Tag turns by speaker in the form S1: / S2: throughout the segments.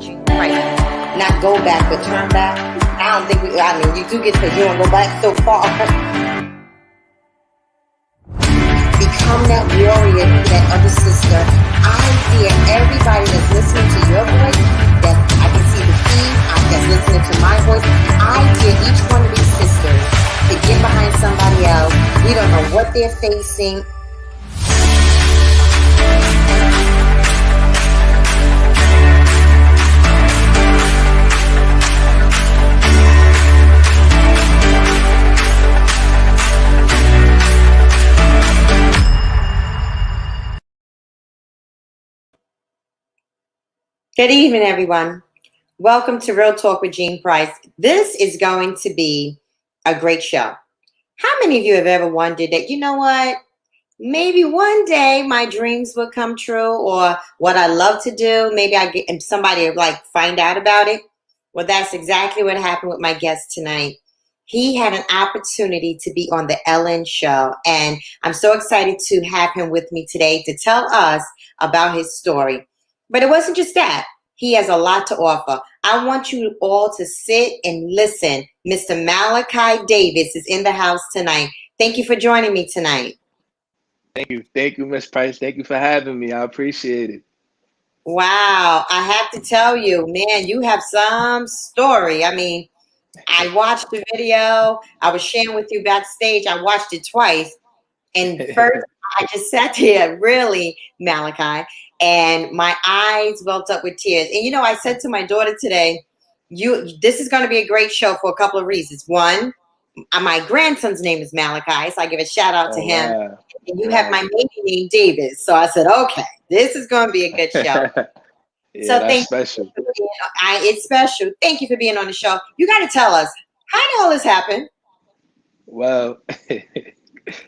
S1: Gene Price. Not go back, but turn back. I don't think you do get to, you don't go back so far. Become that warrior, that other sister. I dare everybody that's listening to your voice, that I can see the feed, that's listening to my voice. I dare each one of these sisters to get behind somebody else. We don't know what they're facing. Good evening, everyone. Welcome to Real Talk with Jean Price. This is going to be a great show. How many of you have ever wondered that, you know what, maybe one day my dreams will come true, or what I love to do, maybe I get somebody like find out about it? Well, that's exactly what happened with my guest tonight. He had an opportunity to be on the Ellen show, and I'm so excited to have him with me today to tell us about his story. But it wasn't just that. He has a lot to offer. I want you all to sit and listen. Mr. Malachi Davis is in the house tonight. Thank you for joining me tonight.
S2: Thank you, Miss Price. Thank you for having me. I appreciate it.
S1: Wow, I have to tell you, man, you have some story. I mean, I watched the video. I was sharing with you backstage. I watched it twice. And first, I just sat there, really, Malachi, and my eyes welled up with tears. And, you know, I said to my daughter today, this is going to be a great show for a couple of reasons. One, my grandson's name is Malachi, so I give a shout out to him. Wow. And you have my maiden name, Davis. So I said, okay, this is going to be a good show.
S2: Yeah,
S1: so
S2: that's special.
S1: It's special. Thank you for being on the show. You got to tell us, how did all this happen?
S2: Well,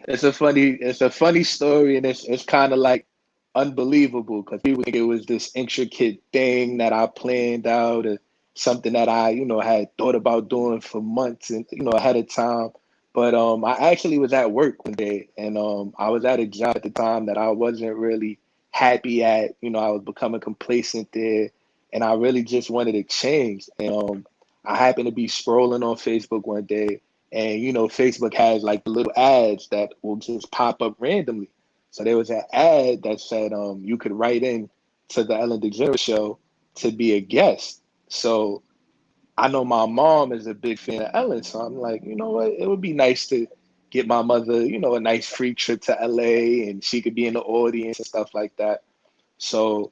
S2: it's a funny story, and it's kind of like unbelievable because people think it was this intricate thing that I planned out, or something that I, had thought about doing for months and ahead of time. But I actually was at work one day, and I was at a job at the time that I wasn't really happy at. I was becoming complacent there, and I really just wanted to change. And I happened to be scrolling on Facebook one day. And, Facebook has like the little ads that will just pop up randomly. So there was an ad that said you could write in to the Ellen DeGeneres show to be a guest. So I know my mom is a big fan of Ellen. So I'm like, you know what? It would be nice to get my mother, a nice free trip to LA, and she could be in the audience and stuff like that. So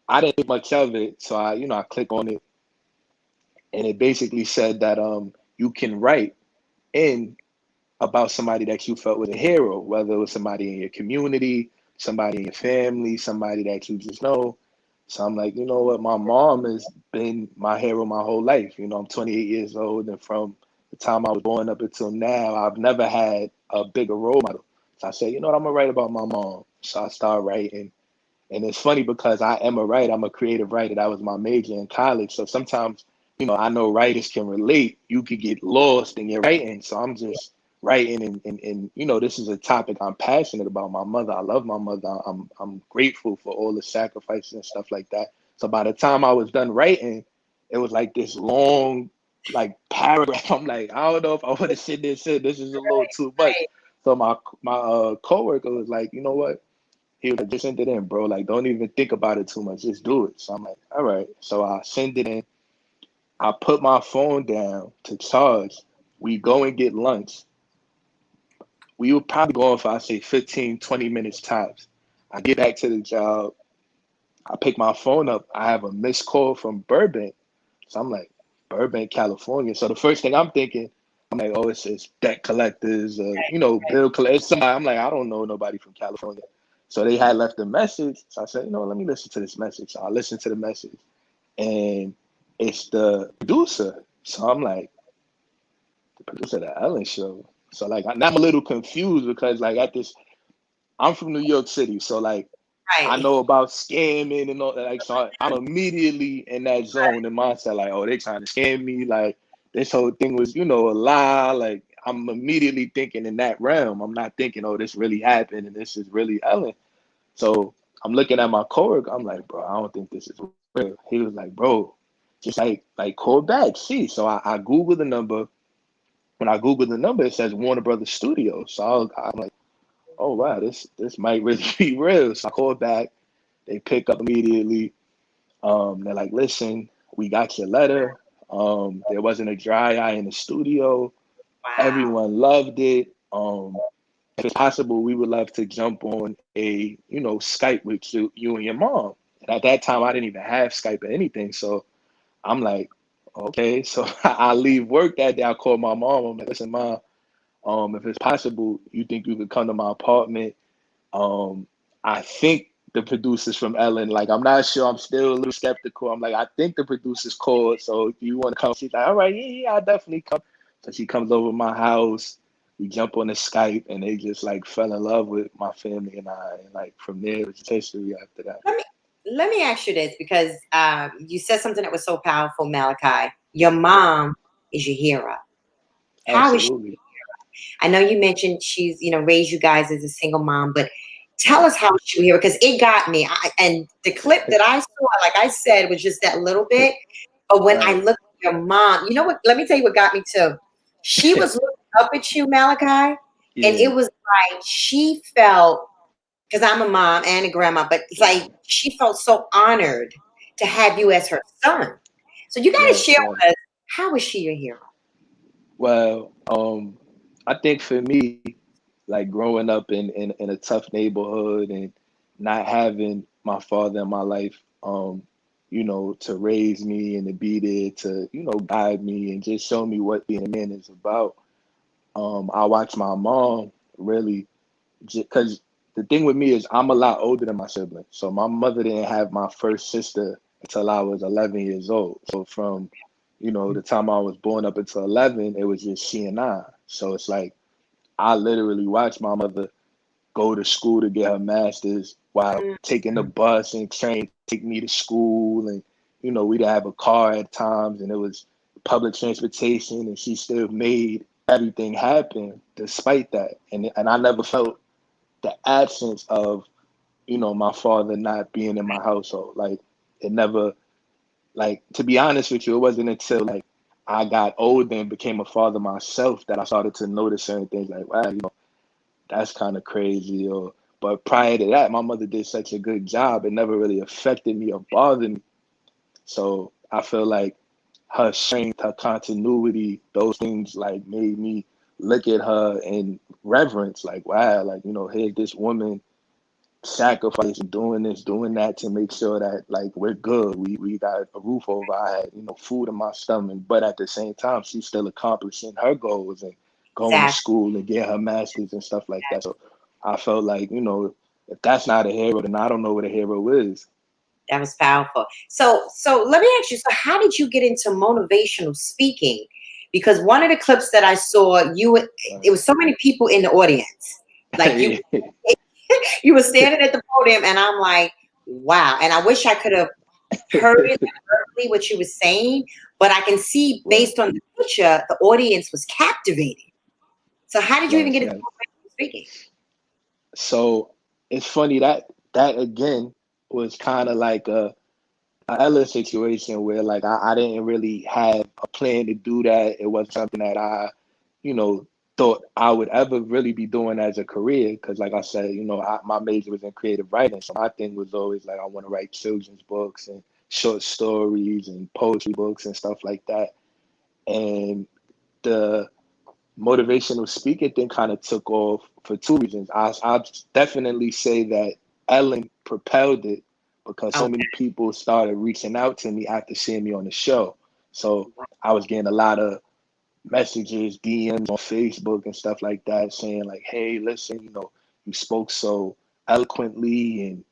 S2: I didn't think much of it. So I click on it, and it basically said that you can write in about somebody that you felt was a hero, whether it was somebody in your community, somebody in your family, somebody that you just know. So I'm like, you know what? My mom has been my hero my whole life. I'm 28 years old, and from the time I was born up until now, I've never had a bigger role model. So I said, you know what? I'm going to write about my mom. So I started writing. And it's funny because I am a writer. I'm a creative writer. That was my major in college. So sometimes, I know writers can relate. You could get lost in your writing. So I'm just writing, and this is a topic I'm passionate about. My mother, I love my mother. I'm grateful for all the sacrifices and stuff like that. So by the time I was done writing, it was like this long, like, paragraph. I'm like, I don't know if I want to sit there and say this is a little too much. So my coworker was like, you know what? He was like, just send it in, bro. Like, don't even think about it too much. Just do it. So I'm like, all right. So I send it in. I put my phone down to charge. We go and get lunch. We were probably going for, I say, 15, 20 minutes tops. I get back to the job. I pick my phone up. I have a missed call from Burbank. So I'm like, Burbank, California. So the first thing I'm thinking, I'm like, oh, it's debt collectors, bill collectors. Somebody. I'm like, I don't know nobody from California. So they had left a message. So I said, let me listen to this message. So I listened to the message, and it's the producer. So I'm like, the producer of the Ellen show. So like, now I'm a little confused because like I'm from New York City. So like, I know about scamming and all that. Like, so I'm immediately in that zone in mindset, like, oh, they trying to scam me. Like, this whole thing was, a lie. Like, I'm immediately thinking in that realm. I'm not thinking, oh, this really happened and this is really Ellen. So I'm looking at my coworker. I'm like, bro, I don't think this is He was like, bro, just call back, see. So I Googled the number. When I Googled the number, it says Warner Brothers Studios. So I'm like, oh wow, this might really be real. So I called back. They pick up immediately. They're like, listen, we got your letter. There wasn't a dry eye in the studio.
S1: Wow.
S2: Everyone loved it. If it's possible, we would love to jump on a, Skype with you and your mom. And at that time, I didn't even have Skype or anything. So I'm like, okay. So I leave work that day. I call my mom. I'm like, listen, mom, if it's possible, you think you could come to my apartment? I think the producers from Ellen, like, I'm not sure. I'm still a little skeptical. I'm like, I think the producers called. So if you want to come, she's like, all right, yeah, I'll definitely come. So she comes over to my house. We jump on the Skype, and they just like fell in love with my family and I. And like from there, it was just history after that.
S1: Let me let me ask you this because you said something that was so powerful, Malachi. Your mom is your hero. How is she?
S2: Absolutely.
S1: I know you mentioned she's, raised you guys as a single mom, but tell us how she here because it got me. And the clip that I saw, like I said, was just that little bit. But when I
S2: Right.
S1: looked at your mom, you know what? Let me tell you what got me too. She was looking up at you, Malachi, and
S2: Yeah.
S1: it was like she felt because I'm a mom and a grandma, but it's like she felt so honored to have you as her son. So you got to
S2: Yes.
S1: share
S2: Yes.
S1: with us how is she your hero?
S2: Well, I think for me, like growing up in a tough neighborhood and not having my father in my life, to raise me and to be there to, guide me and just show me what being a man is about. I watched my mom really, because the thing with me is I'm a lot older than my siblings. So my mother didn't have my first sister until I was 11 years old. So from, the time I was born up until 11, it was just she and I. So it's like, I literally watched my mother go to school to get her master's while taking the
S1: Mm.
S2: bus and train to take me to school. And, we didn't have a car at times and it was public transportation and she still made everything happen despite that. And I never felt the absence of, my father not being in my household. Like it never, like, to be honest with you, it wasn't until like I got older and became a father myself that I started to notice certain things like, wow, that's kind of crazy. Or, but prior to that, my mother did such a good job. It never really affected me or bothered me. So I feel like her strength, her continuity, those things like made me look at her in reverence. Like, wow, like, here's this woman sacrificing, doing this, doing that to make sure that like we're good. We got a roof over our head, food in my stomach. But at the same time, she's still accomplishing her goals and going to
S1: Exactly.
S2: school and getting her masters and stuff like that. So I felt like, if that's not a hero, then I don't know what a hero is.
S1: That was powerful. So let me ask you. So how did you get into motivational speaking? Because one of the clips that I saw, it was so many people in the audience. Like you, you were standing at the podium, and I'm like, wow. And I wish I could have heard it verbally what you were saying, but I can see
S2: Right.
S1: based on the picture, the audience was captivated. So how did you even
S2: Yes,
S1: get into
S2: yes.
S1: motivational speaking?
S2: So it's funny that again was kind of like a Ella situation where like I didn't really have a plan to do that. It was something that I, you know, thought I would ever really be doing as a career. Because like I said, my major was in creative writing. So my thing was always like I want to write children's books and short stories and poetry books and stuff like that. And the motivational speaking thing kind of took off for two reasons. I definitely say that Ellen propelled it because so
S1: Okay.
S2: many people started reaching out to me after seeing me on the show. So I was getting a lot of messages, DMs on Facebook and stuff like that saying like, hey, listen, you spoke so eloquently and,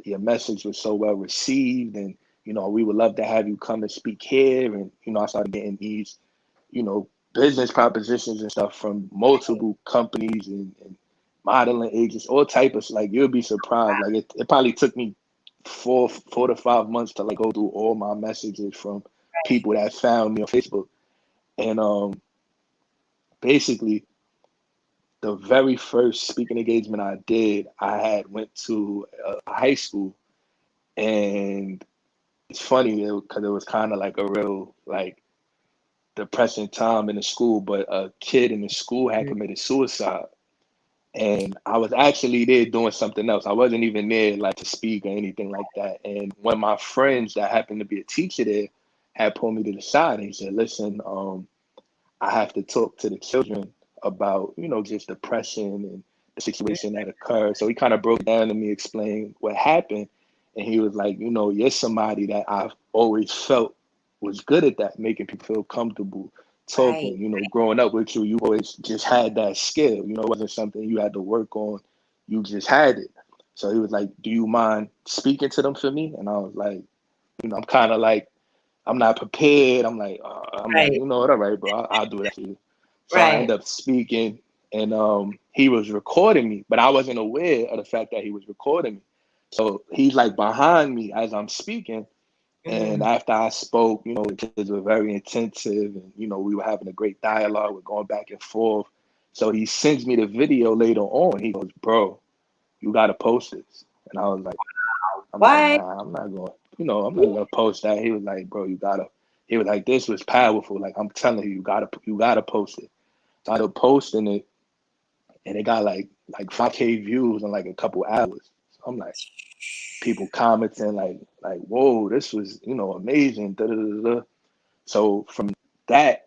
S2: your message was so well received and, we would love to have you come and speak here. And, I started getting these business propositions and stuff from multiple companies and modeling agents, all type of like you'll be surprised. Like it probably took me 4 to 5 months to like go through all my messages from people that found me on Facebook. And basically the very first speaking engagement I did, I had went to a high school and it's funny because it was kind of like a real like depressing time in the school, but a kid in the school had
S1: Mm.
S2: committed suicide. And I was actually there doing something else. I wasn't even there like to speak or anything like that. And one of my friends that happened to be a teacher there had pulled me to the side and he said, listen, I have to talk to the children about, just depression and the situation that occurred. So he kind of broke down to me, explained what happened. And he was like, you're somebody that I've always felt was good at that, making people feel comfortable
S1: Right.
S2: talking. Growing up with you, you always just had that skill. It wasn't something you had to work on. You just had it. So he was like, do you mind speaking to them for me? And I was like, I'm kind of like, I'm not prepared. I'm like,
S1: Right.
S2: what, all right, bro, I'll do that for you. So I end
S1: Right.
S2: up speaking, and he was recording me, but I wasn't aware of the fact that he was recording me. So he's like behind me as I'm speaking, and
S1: Mm.
S2: after I spoke, the kids were very intensive, and we were having a great dialogue. We're going back and forth. So he sends me the video later on. He goes, bro, you gotta post this. And I was like,
S1: What?
S2: nah, I'm not going, I'm not gonna post that. He was like, bro, you gotta. He was like, this was powerful. Like I'm telling you, you gotta post it. So I ended up posting it, and it got like 5K views in like a couple hours. So I'm like, people commenting like, whoa, this was amazing. Da, da, da, da. So from that,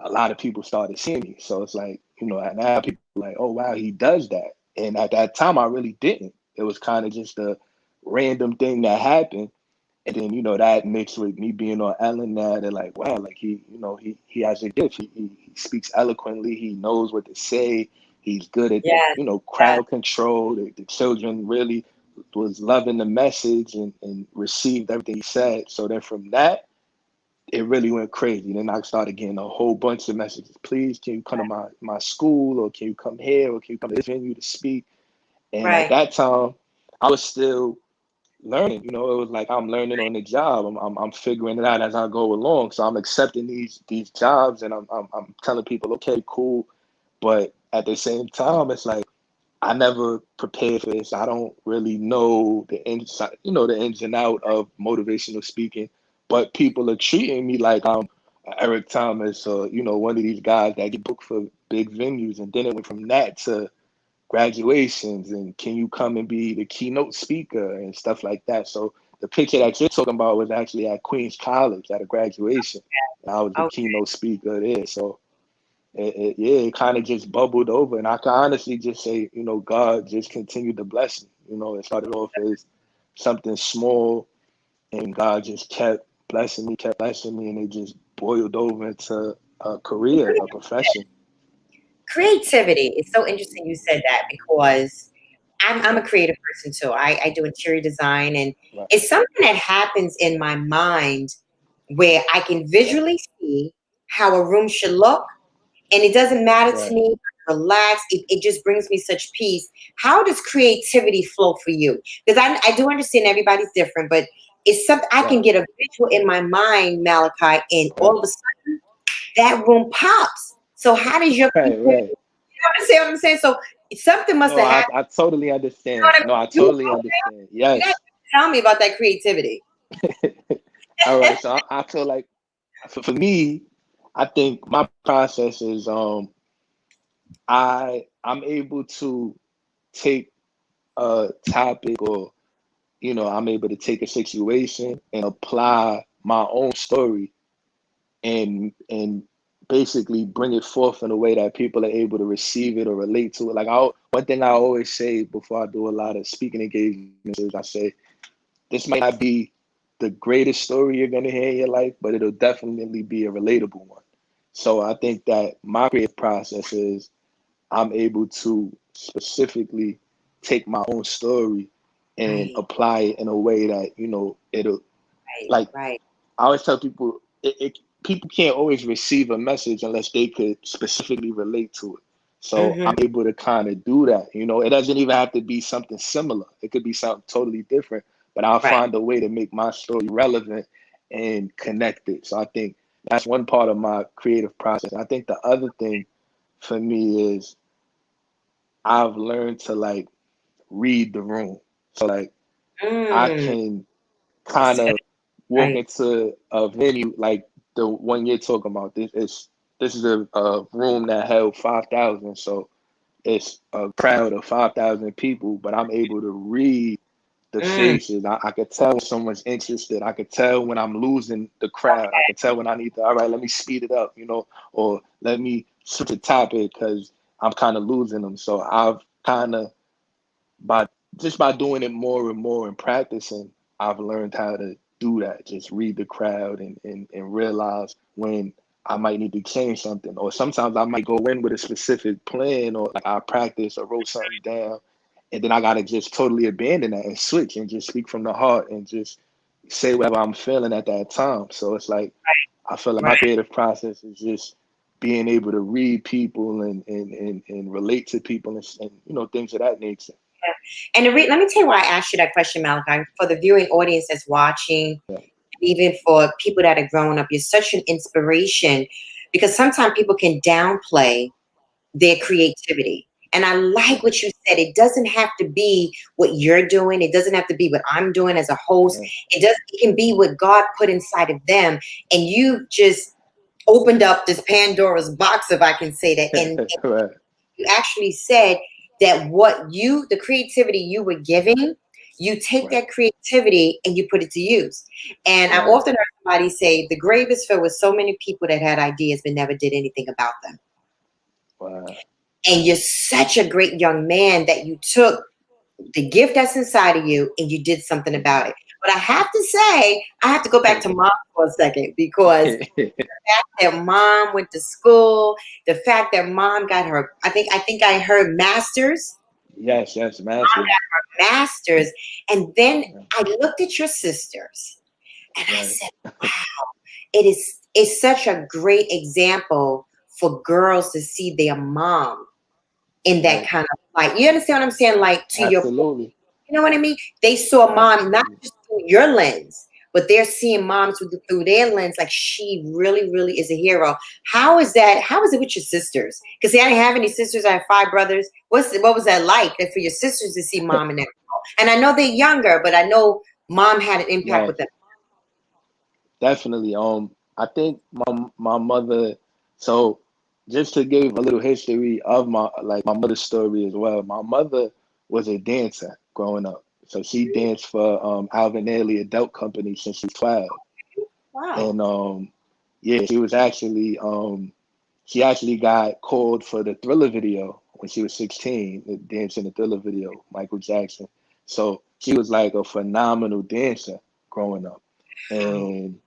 S2: a lot of people started seeing me. So it's like, and now people are like, oh wow, he does that. And at that time, I really didn't. It was kind of just a random thing that happened. And then, that mixed with me being on Ellen now, they're like, wow, like he has a gift. He speaks eloquently. He knows what to say. He's good at the,
S1: Yes. Yes.
S2: crowd control. The children really was loving the message and received everything he said. So then from that, it really went crazy. Then I started getting a whole bunch of messages. Please, can you come to my school, or can you come here, or can you come to this venue to speak? And at
S1: Right.
S2: that time, I was still learning. It was like I'm learning on the job. I'm figuring it out as I go along. So I'm accepting these jobs, and I'm telling people, okay, cool. But at the same time, it's like I never prepared for this. I don't really know the inside, the ins and out of motivational speaking. But people are treating me like I'm Eric Thomas, or one of these guys that get booked for big venues. And then it went from that to graduations and can you come and be the keynote speaker and stuff like that. So the picture that you're talking about was actually at Queens College at a graduation. And I was the
S1: Oh,
S2: keynote speaker there. So it kind of just bubbled over. And I can honestly just say, God just continued to bless me. It started off as something small, and God just kept blessing me, and it just boiled over into a career, a profession.
S1: creativity. It's so interesting you said that because I'm a creative person too. I do interior design, and
S2: Right,
S1: it's something that happens in my mind where I can visually see how a room should look, and it doesn't matter to
S2: right,
S1: me. Relax. It just brings me such peace. How does creativity flow for you? Because I do understand everybody's different, but it's something I can
S2: right,
S1: get a visual in my mind, Malachi, and all
S2: right,
S1: of a sudden that room pops. So how does your
S2: right,
S1: creativity,
S2: right.
S1: understand what I'm saying? So something must
S2: No,
S1: have
S2: I,
S1: happened.
S2: I totally
S1: You know
S2: understand.
S1: what I
S2: No, I
S1: mean?
S2: totally understand.
S1: You got to
S2: Yes.
S1: tell me about that creativity.
S2: All right. So I feel like for me, I think my process is I'm able to take a topic, or I'm able to take a situation and apply my own story and basically bring it forth in a way that people are able to receive it or relate to it. Like one thing I always say before I do a lot of speaking engagements is I say, this might not be the greatest story you're gonna hear in your life, but it'll definitely be a relatable one. So I think that my creative process is I'm able to specifically take my own story and
S1: Right,
S2: apply it in a way that, it'll
S1: right,
S2: like
S1: right.
S2: I always tell people people can't always receive a message unless they could specifically relate to it. So
S1: Mm-hmm.
S2: I'm able to kind of do that. It doesn't even have to be something similar. It could be something totally different, but I'll
S1: Right.
S2: find a way to make my story relevant and connected. So I think that's one part of my creative process. I think the other thing for me is I've learned to like read the room. So like I
S1: Mm,
S2: can kind
S1: That's good.
S2: of walk
S1: Right.
S2: into a venue like the one you're talking about. This is a room that held 5,000, so it's a crowd of 5,000 people, but I'm able to read the
S1: Mm.
S2: faces. I could tell when someone's interested. I could tell when I'm losing the crowd. I could tell when I need to, all right, let me speed it up, or let me switch the topic because I'm kind of losing them. So I've kind of, by by doing it more and more and practicing, I've learned how to do that. Just read the crowd and realize when I might need to change something. Or sometimes I might go in with a specific plan, or like I practice or wrote something down, and then I gotta just totally abandon that and switch and just speak from the heart and just say whatever I'm feeling at that time. So it's like I feel like my
S1: Right.
S2: creative process is just being able to read people and relate to people and things of that nature.
S1: And let me tell you why I asked you that question, Malachi. For the viewing audience that's watching,
S2: Yeah.
S1: even for people that are growing up, you're such an inspiration because sometimes people can downplay their creativity. And I like what you said. It doesn't have to be what you're doing. It doesn't have to be what I'm doing as a host.
S2: Yeah.
S1: It can be what God put inside of them. And you just opened up this Pandora's box, if I can say that. And
S2: Right.
S1: you actually said that the creativity you were giving, you take
S2: Right.
S1: that creativity and you put it to use. And I
S2: Right.
S1: often heard somebody say the grave is filled with so many people that had ideas but never did anything about them.
S2: Wow.
S1: And you're such a great young man that you took the gift that's inside of you and you did something about it. But I have to say, I have to go back to mom for a second because that mom went to school, the fact that mom got her, I think I heard masters,
S2: Yes, yes, master.
S1: masters. And then
S2: Yeah.
S1: I looked at your sisters and I
S2: Right.
S1: said, wow, it's such a great example for girls to see their mom in that
S2: Right.
S1: kind of light. You understand what I'm saying? Like to your,
S2: Absolutely.
S1: you know what I mean? They saw mom not
S2: Absolutely.
S1: just through your lens, but they're seeing moms through their lens. Like she really, really is a hero. How is that? How is it with your sisters? Because see, I didn't have any sisters. I have 5 brothers. What was that like for your sisters to see mom in that role? And I know they're younger, but I know mom had an impact with
S2: Yes,
S1: them.
S2: definitely. I think my mother. So, just to give a little history of my mother's story as well. My mother was a dancer growing up. So she danced for Alvin Ailey Adult Company since she was 12.
S1: Wow.
S2: And yeah, she actually got called for the Thriller video when she was 16, the dance in the Thriller video, Michael Jackson. So she was like a phenomenal dancer growing up.
S1: Wow.
S2: And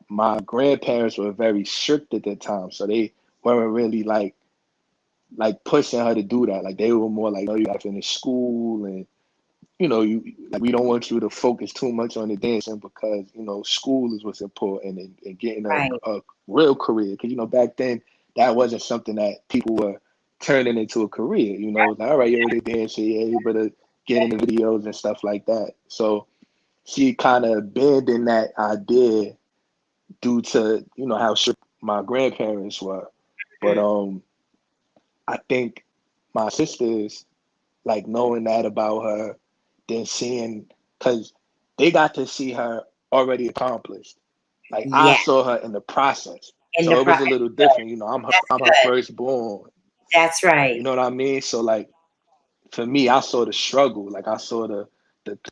S2: my grandparents were very strict at that time, so they weren't really like pushing her to do that. Like they were more like, no, you got to finish school, and you like we don't want you to focus too much on the dancing because school is what's important, and getting
S1: Right.
S2: a real career. Because back then that wasn't something that people were turning into a career. It's like, all right, you're a dancer, yeah, you better get in the videos and stuff like that. So she kind of abandoned that idea due to how strict my grandparents were. But
S1: Mhm.
S2: I think my sisters, like knowing that about her, then seeing, because they got to see her already accomplished. Like I
S1: Yeah.
S2: saw her in the process,
S1: In the
S2: so it was a
S1: process.
S2: little different.
S1: That's
S2: I'm her
S1: good.
S2: firstborn.
S1: That's right.
S2: You know what I mean? So like for me, I saw the struggle. Like I saw the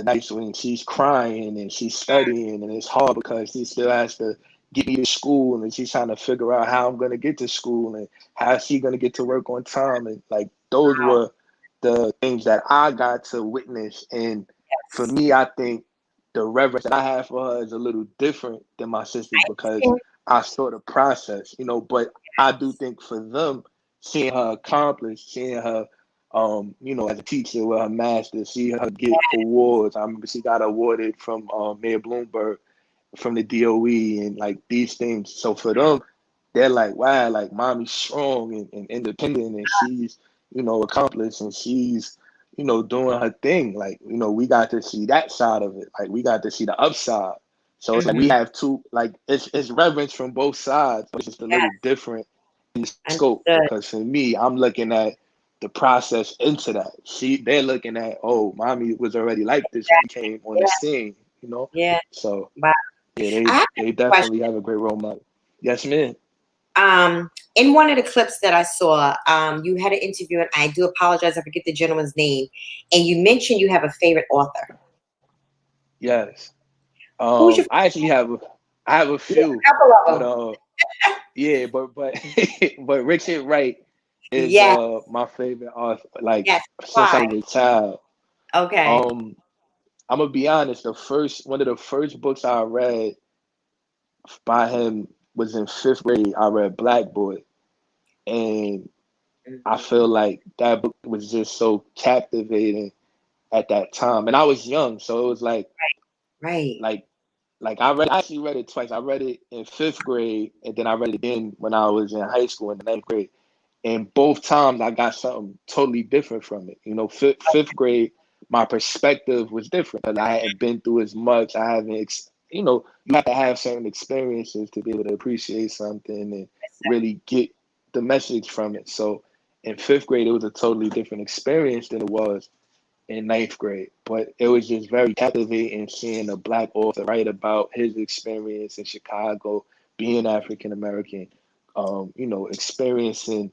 S2: nights when she's crying and she's studying, and it's hard because she still has to get me to school, and she's trying to figure out how I'm gonna get to school and how she gonna get to work on time, and like those
S1: Wow.
S2: were the things that I got to witness. And for
S1: Yes.
S2: me, I think the reverence that I have for her is a little different than my sisters because I saw the process, But I do think for them, seeing her accomplish, seeing her as a teacher with her master's, see her get awards. I remember she got awarded from Mayor Bloomberg from the DOE and like these things. So for them, they're like, wow, like mommy's strong and independent, and she's, accomplished, and she's, doing her thing. Like, we got to see that side of it. Like we got to see the upside. So it's like we
S1: Mhm.
S2: have two, like it's reverence from both sides, but it's just a little
S1: Yes.
S2: different in the scope
S1: Understood.
S2: because for me, I'm looking at the process into that. They're looking at, oh, mommy was already like this when we came on the
S1: Yeah.
S2: scene. you know.
S1: Yeah.
S2: So
S1: Wow.
S2: yeah,
S1: I have
S2: they
S1: a question.
S2: definitely have a great role model. Yes, man.
S1: In one of the clips that I saw, you had an interview, and I do apologize, I forget the gentleman's name, and you mentioned you have a favorite author.
S2: Yes.
S1: Who's your
S2: I have a
S1: yeah,
S2: few,
S1: a couple of
S2: but
S1: them?
S2: yeah, but but Richard Wright is
S1: Yes,
S2: my favorite author. Like
S1: yes.
S2: since I
S1: Why?
S2: was a child.
S1: Okay.
S2: Um, I'm gonna be honest. The first one of the first books I read by him was in fifth grade. I read Black Boy, and I
S1: Mhm.
S2: feel like that book was just so captivating at that time. And I was young, so it was
S1: Right.
S2: like I actually read it twice. I read it in fifth grade, and then I read it again when I was in high school in the ninth grade. And both times I got something totally different from it. You know, fifth grade, my perspective was different because I hadn't been through as much. I haven't, you know, you have to have certain experiences to be able to appreciate something and really get the message from it. So in fifth grade, it was a totally different experience than it was in ninth grade. But it was just very captivating seeing a Black author write about his experience in Chicago, being African American, you know, experiencing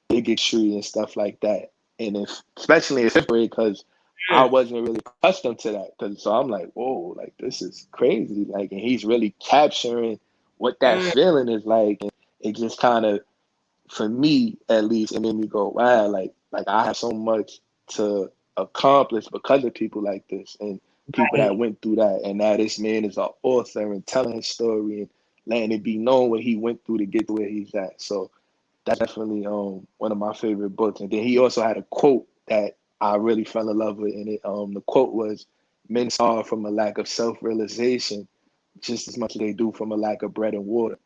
S2: bigotry and stuff like that. And especially in fifth grade, because I
S1: Mm,
S2: wasn't really accustomed to that. Cause so I'm like, whoa, like this is crazy. Like, and he's really capturing what that
S1: mm,
S2: feeling is like. And it just kind of, for me at least, it made me go, wow, like I have so much to accomplish because of people like this and people that
S1: right.
S2: went through that. And now this man is an author and telling his story and letting it be known what he went through to get to where he's at. So that's definitely one of my favorite books. And then he also had a quote that I really fell in love with, and it the quote was, "Men starve from a lack of self-realization just as much as they do from a lack of bread and water."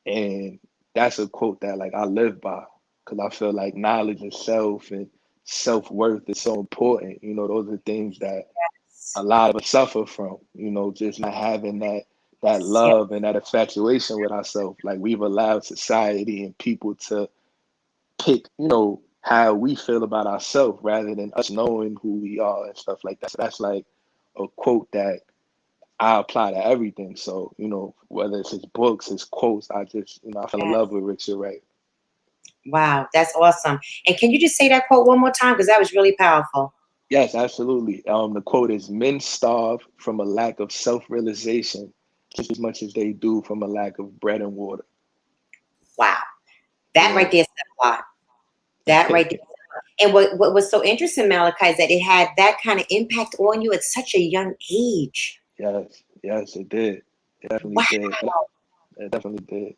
S2: And that's a quote that like I live by because I feel like knowledge of self and self-worth is so important. You know, those are things that a lot of us suffer from, you know, just not having that
S1: Yeah.
S2: love and that infatuation with ourselves. Like we've allowed society and people to pick, you know, how we feel about ourselves rather than us knowing who we are and stuff like that. So that's like a quote that I apply to everything. So, you know, whether it's his books, his quotes, I just, you know, I fell in love with Richard Wright.
S1: Wow, that's awesome. And can you just say that quote one more time? Because that was really powerful.
S2: Yes, absolutely. The quote is, "Men starve from a lack of self-realization just as much as they do from a lack of bread and water."
S1: Wow. That
S2: Yeah.
S1: right there said a lot. That right there. And what was so interesting, Malachi, is that it had that kind of impact on you at such a young age.
S2: Yes, yes, it did. It definitely
S1: Wow.
S2: did. It definitely did.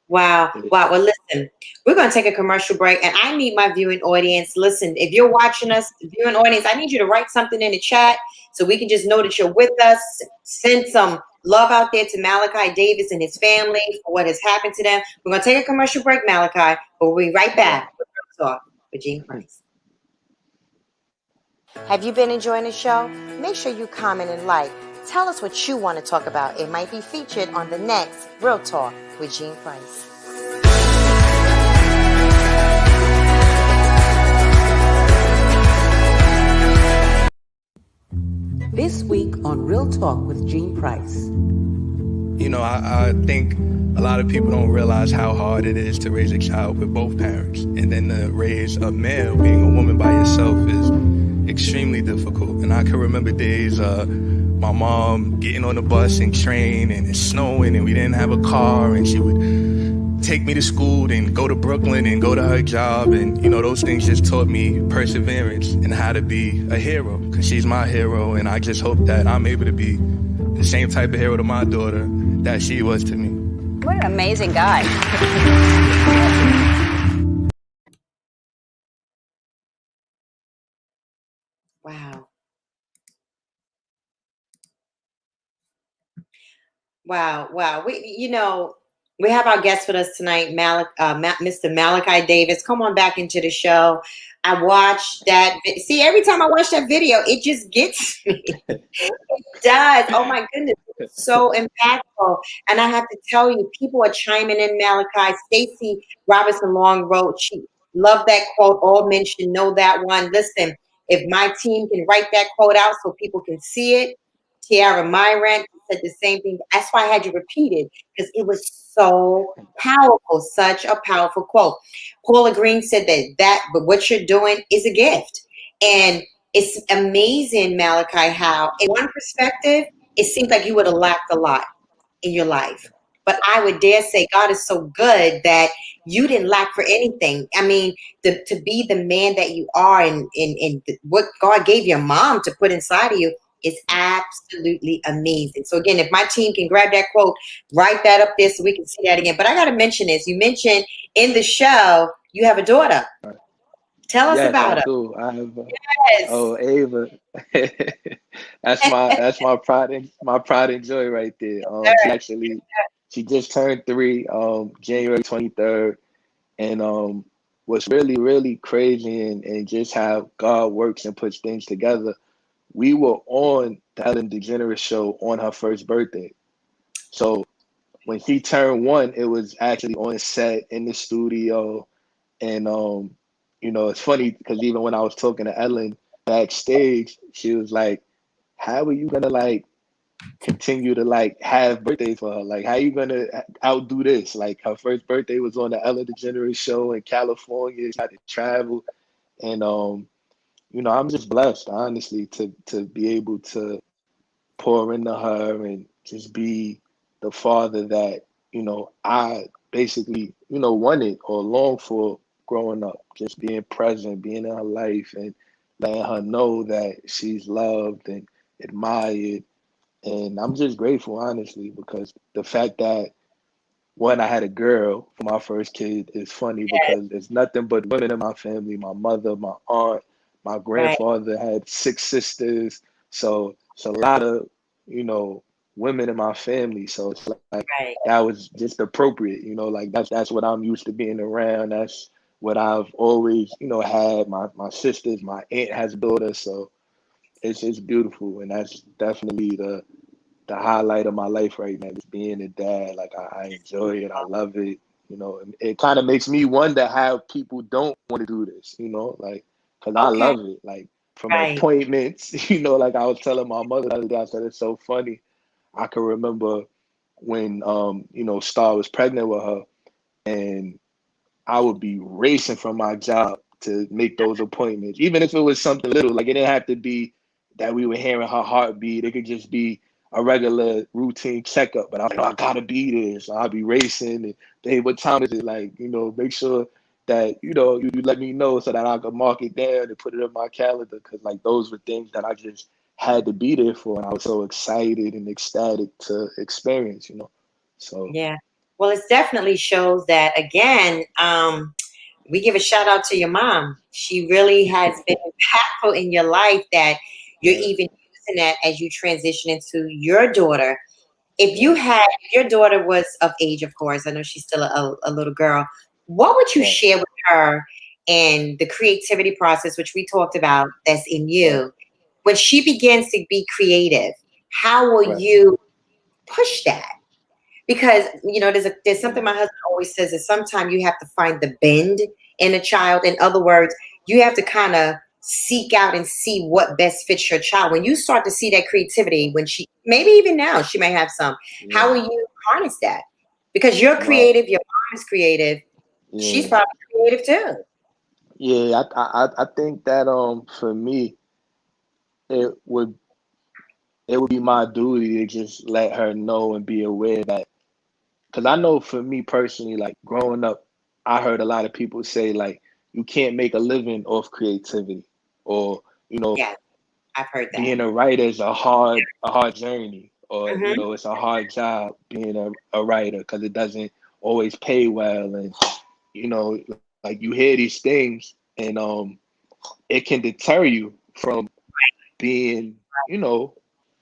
S1: Wow.
S2: It,
S1: Wow. Well, listen, we're going to take a commercial break, and I need my viewing audience. Listen, if you're watching us, viewing audience, I need you to write something in the chat so we can just know that you're with us. Send some love out there to Malachi Davis and his family for what has happened to them. We're going to take a commercial break, Malachi, but we'll be right
S2: all right.
S1: back with Real Talk with Gene Price. Have you been enjoying the show? Make sure you comment and like. Tell us what you want to talk about. It might be featured on the next Real Talk with Gene Price. This week on Real Talk with Gene Price.
S3: You know, I think a lot of people don't realize how hard it is to raise a child with both parents. And then to raise a male, being a woman by yourself, is extremely difficult. And I can remember days my mom getting on the bus and train and it's snowing and we didn't have a car, and she would take me to school and go to Brooklyn and go to her job. And, you know, those things just taught me perseverance and how to be a hero, because she's my hero. And I just hope that I'm able to be the same type of hero to my daughter that she was to me.
S4: What an amazing guy.
S1: Wow. Wow. Wow. We have our guest with us tonight, Mr. Malachi Davis. Come on back into the show. I watched that. See, every time I watch that video, it just gets me. It does. Oh my goodness. It's so impactful. And I have to tell you, people are chiming in, Malachi. Stacey Robinson Long wrote, she loved that quote. All men should know that one. Listen, if my team can write that quote out so people can see it, Tiara Myran said the same thing. That's why I had you repeated, because it was so powerful, such a powerful quote. Paula Green said but what you're doing is a gift. And it's amazing, Malachi, how in one perspective, it seems like you would have lacked a lot in your life. But I would dare say God is so good that you didn't lack for anything. I mean, to be the man that you are, and what God gave your mom to put inside of you is absolutely amazing. So again, if my team can grab that quote, write that up there so we can see that again. But I got to mention this. You mentioned in the show you have a daughter. Tell us
S2: Yes, I
S1: about her.
S2: do. I have.
S1: Yes.
S2: Oh, Ava. That's my pride and joy right there. She just turned 3, January 23rd, and what's really really crazy and just how God works and puts things together. We were on the Ellen DeGeneres show on her first birthday, so when she turned 1, it was actually on set in the studio. And it's funny because even when I was talking to Ellen backstage, she was like, "How are you gonna like continue to like have birthdays for her? Like, how you gonna outdo this? Like, her first birthday was on the Ellen DeGeneres show in California. She had to travel, and I'm just blessed, honestly, to be able to pour into her and just be the father that I basically wanted or longed for growing up. Just being present, being in her life, and letting her know that she's loved and admired. And I'm just grateful, honestly, because the fact that one, I had a girl for my first kid is funny because there's nothing but women in my family. My mother, my aunt, my
S1: Right,
S2: grandfather had 6 sisters. So it's a lot of, women in my family. So it's like
S1: right.
S2: that was just appropriate, like that's what I'm used to being around. That's what I've always, had. My sisters, my aunt has a daughter, so it's beautiful, and that's definitely the highlight of my life right now, just being a dad. Like I enjoy it. I love it. It kind of makes me wonder how people don't want to do this, like, cause I
S1: Okay.
S2: love it. Like from
S1: Right.
S2: appointments, like I was telling my mother the other day, I said, it's so funny. I can remember when, Star was pregnant with her, and I would be racing from my job to make those appointments, even if it was something little. Like it didn't have to be that we were hearing her heartbeat. It could just be a regular routine checkup. But I was like, oh, I gotta be there. So I'll be racing and, hey, what time is it? Like, make sure that, you let me know so that I could mark it down and put it in my calendar. Cause like those were things that I just had to be there for. And I was so excited and ecstatic to experience. So
S1: Yeah. Well, it definitely shows that again. We give a shout out to your mom. She really has been impactful in your life that you're
S2: yeah,
S1: even using that as you transition into your daughter.
S2: yeah,
S1: If your daughter was of age, of course, I know she's still a little girl, what would you
S2: right,
S1: share with her in the creativity process, which we talked about, that's in
S2: right,
S1: you? When she begins to be creative, how will
S2: right.
S1: you push that? Because there's something my husband always says is sometimes you have to find the bend in a child. In other words, you have to kind of seek out and see what best fits your child. When you start to see that creativity, when she maybe even now she may have some, how
S2: Yeah.
S1: will you harness that? Because you're
S2: Well,
S1: creative, your mom is creative, she's
S2: yeah,
S1: probably creative too.
S2: yeah. I think that for me it would it would be my duty to just let her know and be aware that, because I know for me personally, like growing up, I heard a lot of people say like you can't make a living off creativity, or
S1: Yeah, I've heard that.
S2: being a writer is a hard journey, or
S1: Hmm.
S2: it's a hard job being a writer because it doesn't always pay well, and like you hear these things, and it can deter you from being,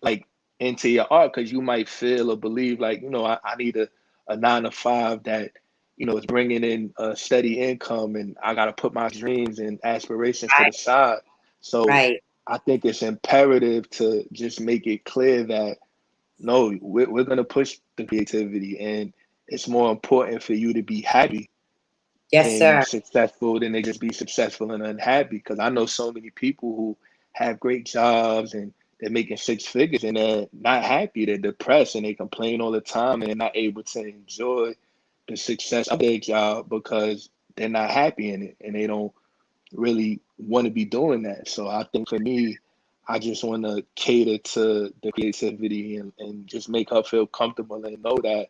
S2: like into your art, because you might feel or believe like, I need a 9 to 5 that, is bringing in a steady income, and I got to put my dreams and aspirations to
S1: Right,
S2: the side. So
S1: right.
S2: I think it's imperative to just make it clear that no, we're going to push the creativity, and it's more important for you to be happy
S1: Yes,
S2: and
S1: sir.
S2: successful than they just be successful and unhappy. Because I know so many people who have great jobs and they're making six figures and they're not happy. They're depressed and they complain all the time and they're not able to enjoy the success of their job because they're not happy in it and they don't really want to be doing that. So I think for me, I just want to cater to the creativity and just make her feel comfortable and know that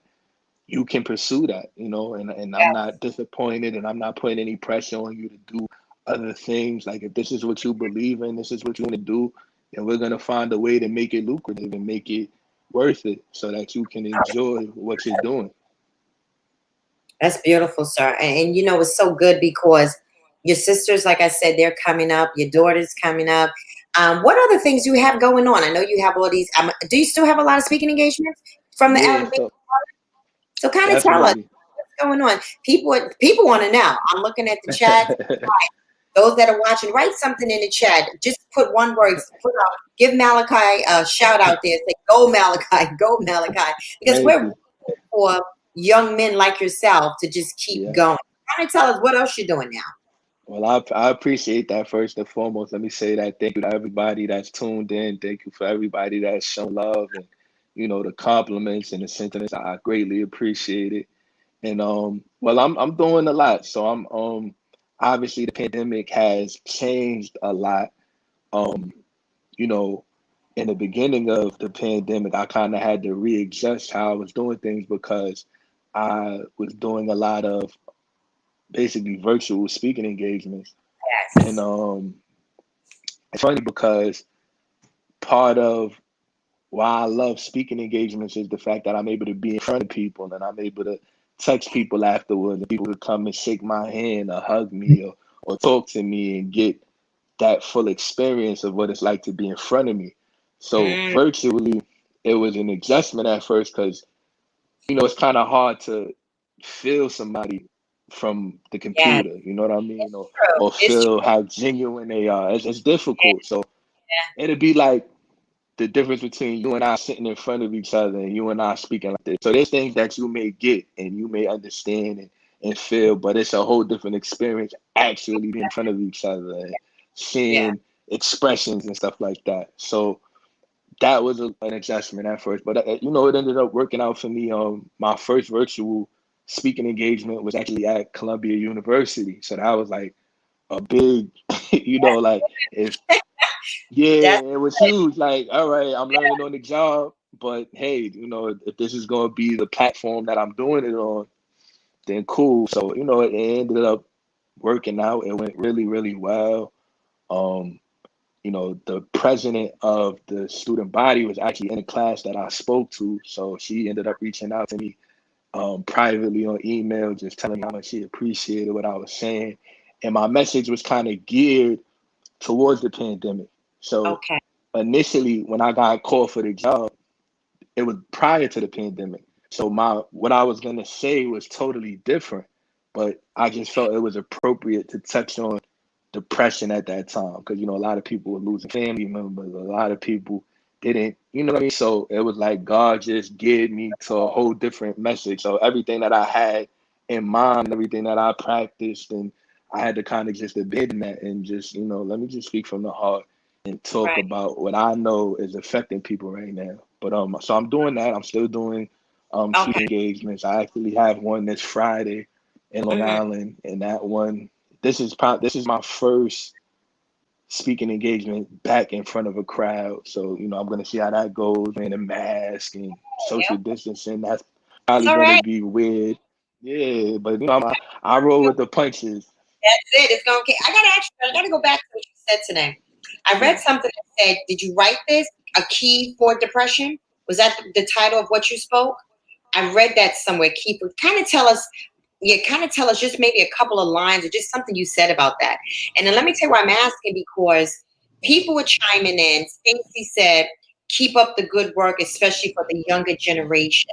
S2: you can pursue that, and I'm not disappointed and I'm not putting any pressure on you to do other things. Like if this is what you believe in, this is what you want to do, and we're gonna find a way to make it lucrative and make it worth it so that you can enjoy what you're doing.
S1: That's beautiful, sir. And it's so good because your sisters, like I said, they're coming up. Your daughter's coming up. What other things do you have going on? I know you have all these. Do you still have a lot of speaking engagements from the
S2: Yeah,
S1: elevation?
S2: so
S1: So kind of tell us
S2: definitely.
S1: what's going on. People want to know. I'm looking at the chat. Those that are watching, write something in the chat. Just put one word. Give Malachi a shout out there. Say, go Malachi, go Malachi. Because
S2: Thank
S1: we're
S2: you.
S1: for young men like yourself to just keep
S2: Yeah.
S1: going. Kind of tell us what else you're doing now.
S2: Well, I appreciate that first and foremost. Let me say that thank you to everybody that's tuned in. Thank you for everybody that's shown love and the compliments and the sentiments. I greatly appreciate it. And well, I'm doing a lot. So I'm obviously the pandemic has changed a lot. Um, you know, in the beginning of the pandemic, I kind of had to readjust how I was doing things because I was doing a lot of basically virtual speaking engagements. And
S1: Yes.
S2: it's funny because part of why I love speaking engagements is the fact that I'm able to be in front of people and I'm able to text people afterwards and people would come and shake my hand or hug me or talk to me and get that full experience of what it's like to be in front of me. So
S1: Mm,
S2: virtually, it was an adjustment at first because it's kind of hard to feel somebody from the
S1: yeah,
S2: computer, you know what I mean?
S1: true.
S2: Or
S1: It's
S2: feel
S1: true.
S2: how genuine they are. It's
S1: Yeah,
S2: difficult. So it'd be like the difference between you and I sitting in front of each other and you and I speaking like this. So there's things that you may get and you may understand and feel, but it's a whole different experience actually being in front of each other and
S1: yeah.
S2: seeing expressions and stuff like that. So that was an adjustment at first, but it ended up working out for me. My first virtual speaking engagement was actually at Columbia University, so that was like a big, like if yeah,
S1: That's
S2: it was huge. Like, all right, I'm learning on the job, but hey, if this is going to be the platform that I'm doing it on, then cool. So, it ended up working out. It went really, really well. Um, the president of the student body was actually in the class that I spoke to. So she ended up reaching out to me privately on email, just telling me how much she appreciated what I was saying. And my message was kind of geared towards the pandemic. So
S1: okay.
S2: initially when I got called for the job, it was prior to the pandemic. So what I was gonna say was totally different, but I just felt it was appropriate to touch on depression at that time because a lot of people were losing family members, a lot of people didn't, you know what I mean? So it was like God just geared me to a whole different message. So everything that I had in mind, everything that I practiced, and I had to kind of just abandon that and just, let me just speak from the heart and talk
S1: Right.
S2: about what I know is affecting people right now. But so I'm doing that. I'm still doing
S1: Okay.
S2: speaking engagements. I actually have one this Friday in Long
S1: Hmm.
S2: Island, and that one this is my first speaking engagement back in front of a crowd. So I'm gonna see how that goes, wearing a mask and social
S1: Yep.
S2: distancing. That's
S1: It's
S2: probably
S1: all
S2: gonna
S1: right.
S2: be weird. Yeah, but I roll with the punches.
S1: That's it. It's going. Okay. I gotta go back to what you said today. I read
S2: Yeah,
S1: something that said, "Did you write this? A key for depression." Was that the title of what you spoke? I read that somewhere. Key for. Kind of tell us. Yeah, kind of tell us just maybe a couple of lines or just something you said about that. And then let me tell you why I'm asking because people were chiming in. Stacy said, "Keep up the good work, especially for the younger generation."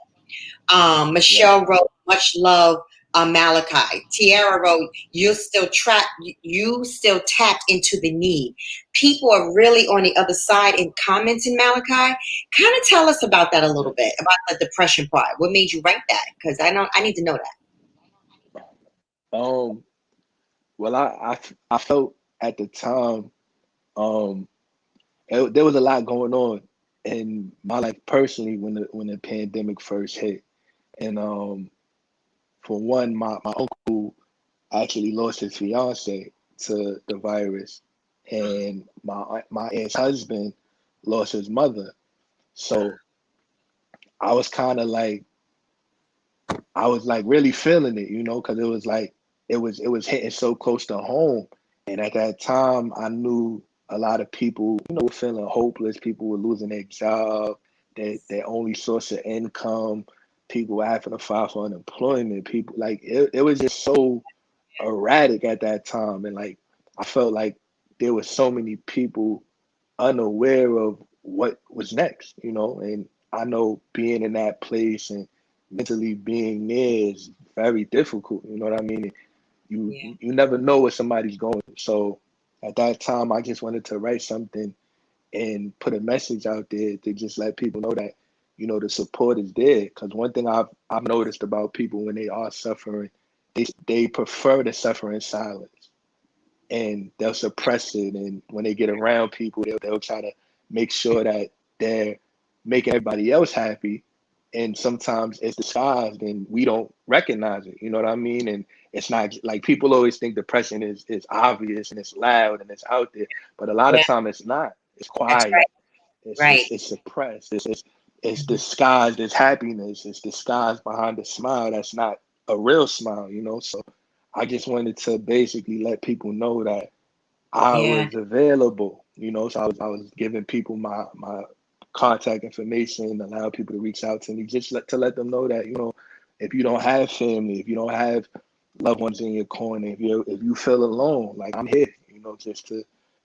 S2: yeah,
S1: Michelle wrote, "Much love, Malachi." Tiara wrote, You still tap into the need." People are really on the other side in commenting, Malachi. Kind of tell us about that a
S2: yeah.
S1: little bit about the depression part. What made you write that? Because I need to know that.
S2: Um, well, I felt at the time, um, there was a lot going on in my life personally when the pandemic first hit. And for one, my uncle actually lost his fiance to the virus, and my aunt's husband lost his mother. So I was kind of like, I was like really feeling it, because it was like it was hitting so close to home. And at that time, I knew a lot of people, were feeling hopeless. People were losing their job, their only source of income. People were having to file for unemployment. People like it was just so erratic at that time, and like I felt like there were so many people unaware of what was next, and I know being in that place and mentally being there is very difficult, you know what I mean? You never know what somebody's going through. So at that time, I just wanted to write something and put a message out there to just let people know that, the support is there. Because one thing I've noticed about people when they are suffering, they prefer to suffer in silence, and they'll suppress it. And when they get around people, they'll try to make sure that they're making everybody else happy. And sometimes it's disguised and we don't recognize it. You know what I mean? And it's not like people always think depression is obvious and it's loud and it's out there, but a lot of
S1: Yeah,
S2: time it's not. It's
S1: that's
S2: quiet.
S1: right. Right.
S2: It's suppressed. It's disguised as happiness. It's disguised behind a smile that's not a real smile. So I just wanted to basically let people know that I
S1: Yeah.
S2: was available. So I was giving people my contact information, allow people to reach out to me, just to let them know that, if you don't have family, if you don't have loved ones in your corner, if you feel alone, like I'm here, just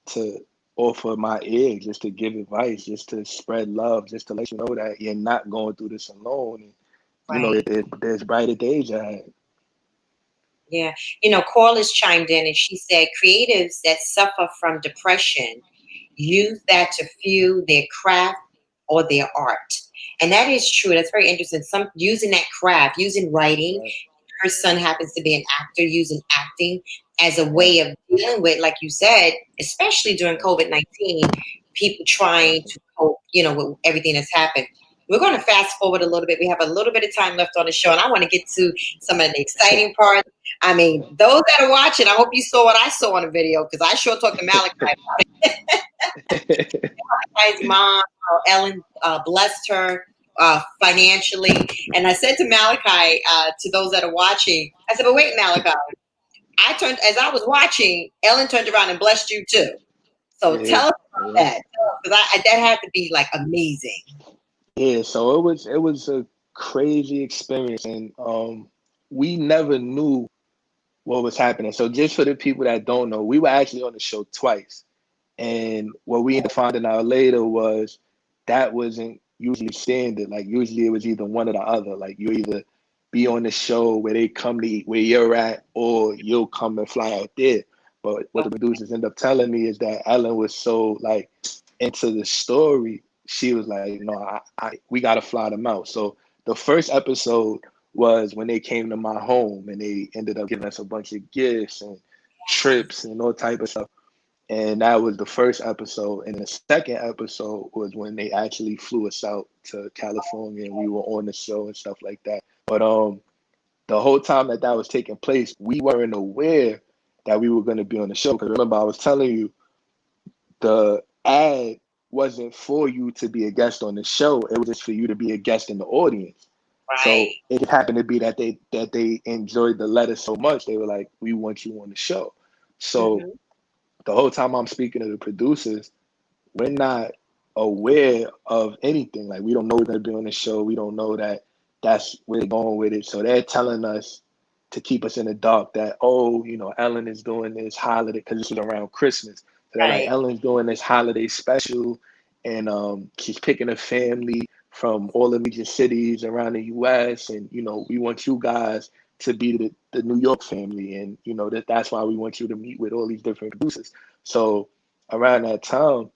S2: to offer my ear, just to give advice, just to spread love, just to let you know that you're not going through this alone. And
S1: Right.
S2: there's brighter days ahead.
S1: Yeah. Corliss chimed in and she said creatives that suffer from depression use that to fuel their craft or their art. And that is true. That's very interesting. Some using that craft, using writing.
S2: Right,
S1: Her son happens to be an actor, using acting as a
S2: right,
S1: way of dealing with, like you said, especially during
S2: right,
S1: COVID-19, people
S2: right.
S1: trying to cope, with everything that's happened. We're going to fast forward a little bit. We have a little bit of time left on the show, and I want to get to some of the exciting parts. I mean, those that are watching, I hope you saw what I saw on the video, because I sure talked to Malachi. Malachi's mom, Ellen, blessed her financially. And I said to Malachi, to those that are watching, I said, but wait, Malachi, as I was watching, Ellen turned around and blessed you too. So
S2: Yeah,
S1: tell us about
S2: yeah.
S1: that. Because that had to be like amazing.
S2: Yeah, so it was a crazy experience, and we never knew what was happening. So just for the people that don't know, we were actually on the show twice, and what we ended up finding out later was that wasn't usually standard. Like usually it was either one or the other. Like you either be on the show where they come to eat where you're at, or you'll come and fly out there. But what the producers end up telling me is that Ellen was so like into the story, she was like, no, we gotta fly them out. So the first episode was when they came to my home and they ended up giving us a bunch of gifts and trips and all type of stuff. And that was the first episode. And the second episode was when they actually flew us out to California and we were on the show and stuff like that. But the whole time that was taking place, we weren't aware that we were going to be on the show. Because remember, I was telling you, the ad wasn't for you to be a guest on the show. It was just for you to be a guest in the audience. So
S1: Right.
S2: it happened to be that they enjoyed the letter so much, they were like, we want you on the show. So
S1: Mm-hmm.
S2: the whole time I'm speaking to the producers, we're not aware of anything. Like we don't know we're going to be on the show. We don't know that that's where they're going with it. So they're telling us to keep us in the dark that, oh, Ellen is doing this holiday, because this was around Christmas. So they're like,
S1: Right.
S2: Ellen's doing this holiday special, and she's picking a family from all the major cities around the U.S. And, we want you guys to be the New York family. And, that's why we want you to meet with all these different producers. So around that time,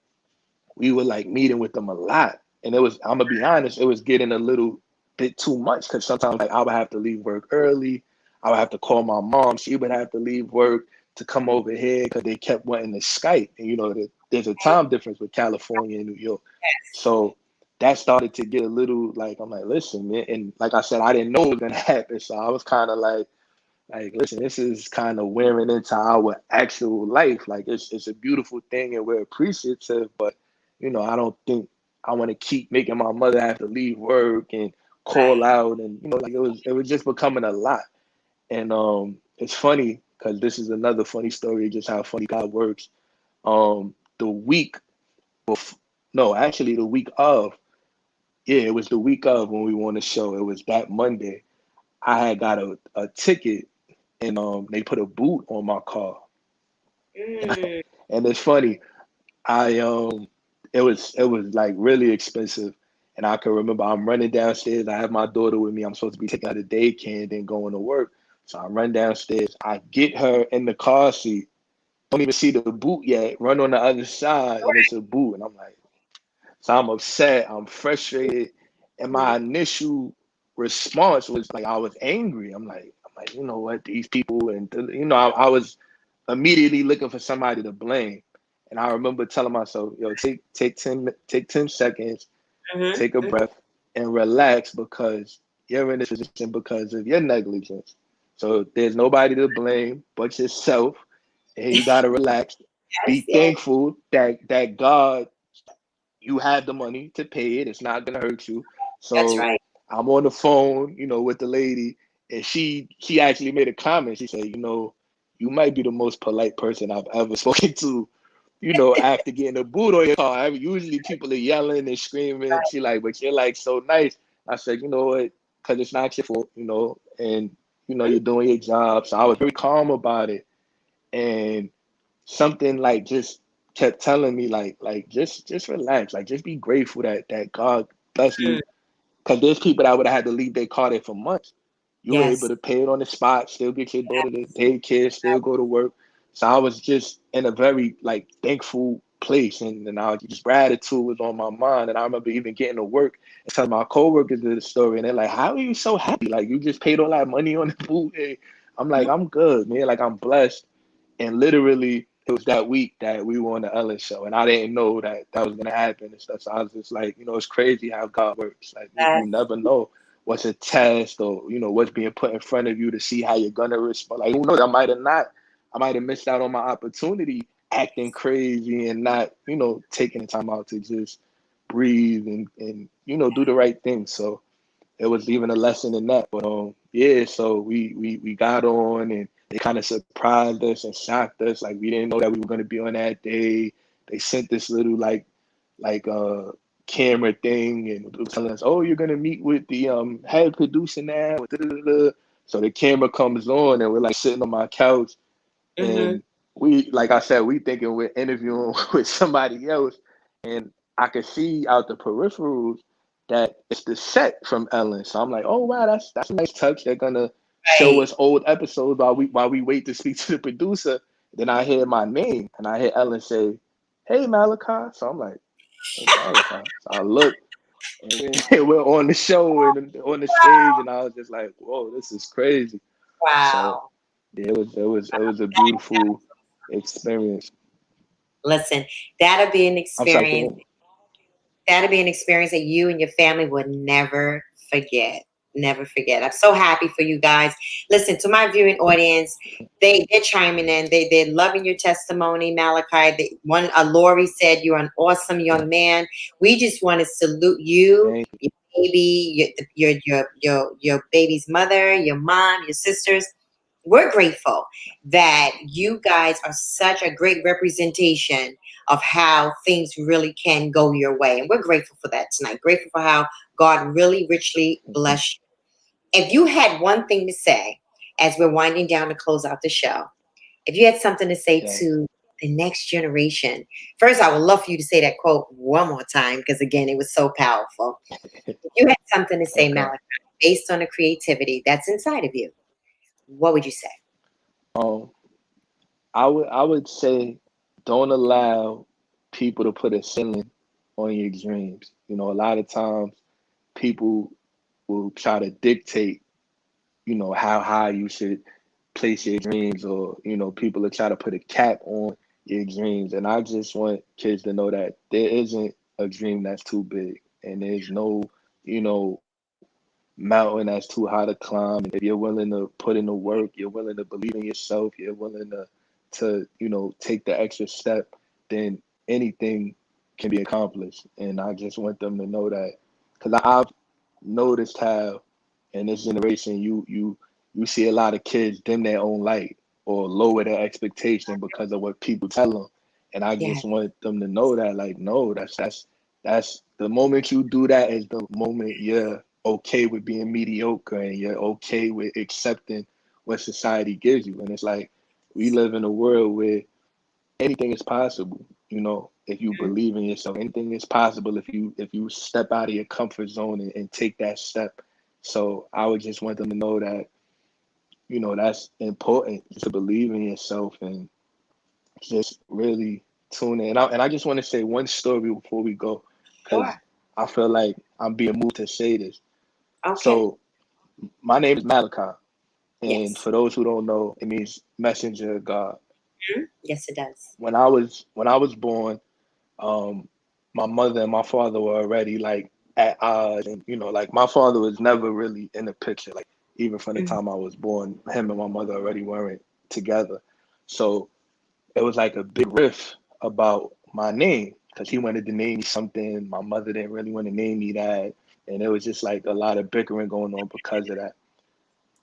S2: we were like meeting with them a lot. And I'm gonna be honest, it was getting a little bit too much, because sometimes like I would have to leave work early. I would have to call my mom. She would have to leave work to come over here because they kept wanting to Skype. And there's a time difference with California and New York. So that started to get a little like, I'm like, listen, man. And like I said, I didn't know it was going to happen. So I was kind of like, listen, this is kind of wearing into our actual life. Like it's a beautiful thing and we're appreciative, but I don't think I want to keep making my mother have to leave work and call out, and like it was just becoming a lot. And it's funny because this is another funny story, just how funny God works. The week before, no, actually the week of, yeah, it was the week of when we were on the show. It was that Monday. I had got a ticket, and they put a boot on my car.
S1: Mm.
S2: And it's funny, I it was like really expensive. And I can remember I'm running downstairs. I have my daughter with me. I'm supposed to be taking her to daycare and then going to work. So I run downstairs. I get her in the car seat. Don't even see the boot yet. Run on the other side and it's a boot. And I'm like, so I'm upset. I'm frustrated. And my initial response was like I was angry. I'm like, you know what, these people, and I was immediately looking for somebody to blame. And I remember telling myself, yo, take 10 seconds,
S1: Mhm.
S2: take a breath, and relax, because you're in this position because of your negligence. So there's nobody to blame but yourself. And you gotta relax.
S1: Yes,
S2: Be
S1: yes,
S2: thankful that God, you have the money to pay it. It's not gonna hurt you.
S1: that's
S2: So
S1: right.
S2: I'm on the phone, with the lady, and she actually made a comment. She said, you might be the most polite person I've ever spoken to. After getting a boot on your car. Usually people are yelling and screaming. She like, but you're like so nice. I said, you know what? Because it's not your fault, and you're doing your job. So I was very calm about it, and something like just kept telling me like just relax, like just be grateful that God blessed
S1: Mm.
S2: you, because there's people that would have had to leave their car there for months. You were able
S1: Yes.
S2: to pay it on the spot, still get your daughter to daycare, still go to work. So I was just in a very like thankful place, and I was just, gratitude was on my mind. And I remember even getting to work and telling my coworkers the story, and they're like, "How are you so happy? Like you just paid all that money on the food?" And I'm like, "I'm good, man. Like I'm blessed." And literally, it was that week that we were on the Ellen show, and I didn't know that was gonna happen and stuff. So I was just like, it's crazy how God works. Like you
S1: Yes.
S2: never know what's a test, or what's being put in front of you to see how you're gonna respond. Like who knows? I might have missed out on my opportunity acting crazy and not, taking the time out to just breathe and do the right thing. So it was even a lesson in that. But yeah, so we got on, and they kind of surprised us and shocked us. Like we didn't know that we were going to be on that day. They sent this little like camera thing, and it was telling us, oh, you're gonna meet with the head producer now. So the camera comes on, and we're like sitting on my couch,
S1: Mm-hmm.
S2: and we, like I said, we thinking we're interviewing with somebody else, and I could see out the peripherals that it's the set from Ellen. So I'm like, oh wow, that's a nice touch. They're gonna show
S1: Right.
S2: us old episodes while we wait to speak to the producer. Then I hear my name, and I hear Ellen say, "Hey Malachi." So I'm like, "Hey Malachi." So I look, and we're on the show and on the stage, and I was just like, "Whoa, this is crazy." So
S1: Wow.
S2: yeah, it was a beautiful experience.
S1: Listen, that'll be an
S2: I'm sorry.
S1: experience. That'll be an experience that you and your family would never forget. Never forget. I'm so happy for you guys. Listen, to my viewing audience, they're chiming in. They're loving your testimony, Malachi. Lori said you're an awesome young man. We just want to salute you,
S2: Thank
S1: your baby, your baby's mother, your mom, your sisters. We're grateful that you guys are such a great representation of how things really can go your way. And we're grateful for that tonight. Grateful for how God really richly
S2: you.
S1: bless you. If you had one thing to say as we're winding down to close out the show, if you had something to say
S2: Yes.
S1: to the next generation, first, I would love for you to say that quote one more time, because again, it was so powerful. If you had something to say,
S2: Okay.
S1: Malachi, based on the creativity that's inside of you, what would you say?
S2: Um, I would say, don't allow people to put a ceiling on your dreams. A lot of times people will try to dictate, how high you should place your dreams, or people will try to put a cap on your dreams. And I just want kids to know that there isn't a dream that's too big, and there's no, you know, mountain that's too high to climb. And if you're willing to put in the work, you're willing to believe in yourself, you're willing to take the extra step, then anything can be accomplished. And I just want them to know that, because I've noticed how in this generation you see a lot of kids dim their own light or lower their expectation because of what people tell them. And I
S1: Yeah.
S2: just want them to know that, like, no, that's the moment you do that is the moment you're okay with being mediocre and you're okay with accepting what society gives you. And it's like we live in a world where anything is possible, if you
S1: Mhm.
S2: believe in yourself. Anything is possible if you step out of your comfort zone and take that step. So I would just want them to know that, that's important, just to believe in yourself and just really tune in. And I just want to say one story before we go, because
S1: Sure.
S2: I feel like I'm being moved to say this.
S1: Okay.
S2: So my name is Malachi, and
S1: Yes.
S2: for those who don't know, it means messenger of God.
S1: Mhm. Yes, it does.
S2: When I was born, um, my mother and my father were already like at odds, and like my father was never really in the picture. Like even from the
S1: Mhm.
S2: time I was born, him and my mother already weren't together. So it was like a big riff about my name because he wanted to name me something. My mother didn't really want to name me that, and it was just like a lot of bickering going on because of that.